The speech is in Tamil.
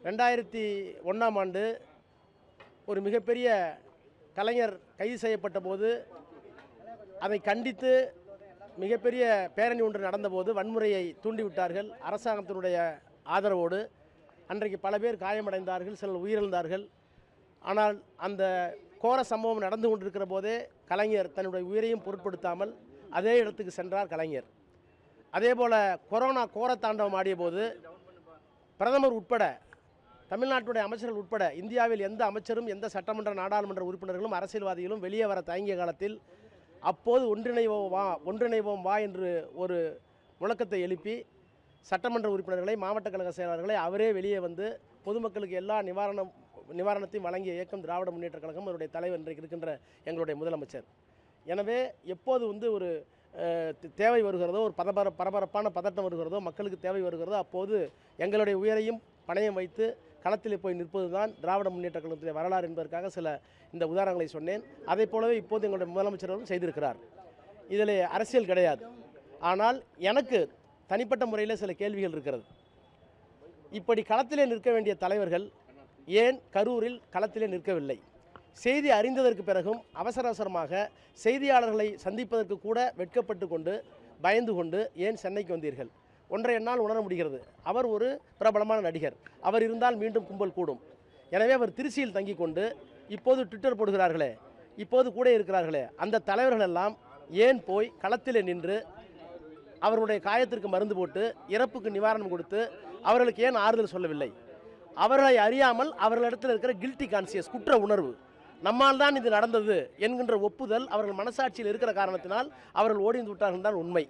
2001ஆம் ஆண்டு ஒரு மிகப்பெரிய கலைஞர் கைது செய்யப்பட்ட போது அதை கண்டித்து மிகப்பெரிய பேரணி ஒன்று நடந்தபோது வன்முறையை தூண்டிவிட்டார்கள். அரசாங்கத்தினுடைய ஆதரவோடு அன்றைக்கு பல பேர் காயமடைந்தார்கள், சிலர் உயிரிழந்தார்கள். ஆனால் அந்த கோர சம்பவம் நடந்து கொண்டிருக்கிற போதே கலைஞர் தன்னுடைய உயிரையும் பொருட்படுத்தாமல் அதே இடத்துக்கு சென்றார் கலைஞர். அதேபோல் கொரோனா கோர தாண்டவம் ஆடிய போது பிரதமர் உட்பட தமிழ்நாட்டுடைய அமைச்சர்கள் உட்பட இந்தியாவில் எந்த அமைச்சரும் எந்த சட்டமன்ற நாடாளுமன்ற உறுப்பினர்களும் அரசியல்வாதிகளும் வெளியே வர தயங்கிய காலத்தில் அப்போது ஒன்றிணைவோம் வா என்று ஒரு முழக்கத்தை எழுப்பி சட்டமன்ற உறுப்பினர்களை, மாவட்ட கழக செயலாளர்களை அவரே வெளியே வந்து பொதுமக்களுக்கு எல்லா நிவாரணத்தையும் வழங்கிய இயக்கம் திராவிட முன்னேற்ற கழகம். அவருடைய தலைவர் இன்றைக்கு இருக்கின்ற எங்களுடைய முதலமைச்சர். எனவே எப்போது ஒரு தேவை வருகிறதோ, ஒரு பரபரப்பான பதட்டம் வருகிறதோ, மக்களுக்கு தேவை வருகிறதோ, அப்போது எங்களுடைய உயிரையும் பணயம் வைத்து களத்தில் போய் நிற்பது தான் திராவிட முன்னேற்ற கழகத்துடைய வரலாறு என்பதற்காக சில இந்த உதாரணங்களை சொன்னேன். அதை போலவே இப்போது எங்களுடைய முதலமைச்சரும் செய்திருக்கிறார். இதில் அரசியல் கிடையாது. ஆனால் எனக்கு தனிப்பட்ட முறையில் சில கேள்விகள் இருக்கிறது. இப்படி களத்திலே நிற்க வேண்டிய தலைவர்கள் ஏன் கரூரில் களத்திலே நிற்கவில்லை? செய்தி அறிந்ததற்கு பிறகும் அவசரமாக செய்தியாளர்களை சந்திப்பதற்கு கூட வெட்கப்பட்டு கொண்டு பயந்து கொண்டு ஏன் சென்னைக்கு வந்தீர்கள்? ஒன்றை என்னால் உணர முடிகிறது. அவர் ஒரு பிரபலமான நடிகர். அவர் இருந்தால் மீண்டும் கும்பல் கூடும். எனவே அவர் திருச்சியில் தங்கி கொண்டு இப்போது ட்விட்டர் போடுகிறார்களே, இப்போது கூட இருக்கிறார்களே, அந்த தலைவர்கள் எல்லாம் ஏன் போய் களத்தில் நின்று அவர்களுடைய காயத்திற்கு மருந்து போட்டு இறப்புக்கு நிவாரணம் கொடுத்து அவர்களுக்கு ஏன் ஆறுதல் சொல்லவில்லை? அவர்களை அறியாமல் அவர்களிடத்தில் இருக்கிற கில்ட்டி கான்சியஸ், குற்ற உணர்வு, நம்மால் தான் இது நடந்தது என்கின்ற ஒப்புதல் அவர்கள் மனசாட்சியில் இருக்கிற காரணத்தினால் அவர்கள் ஓடிந்து விட்டார்கள் தான் உண்மை.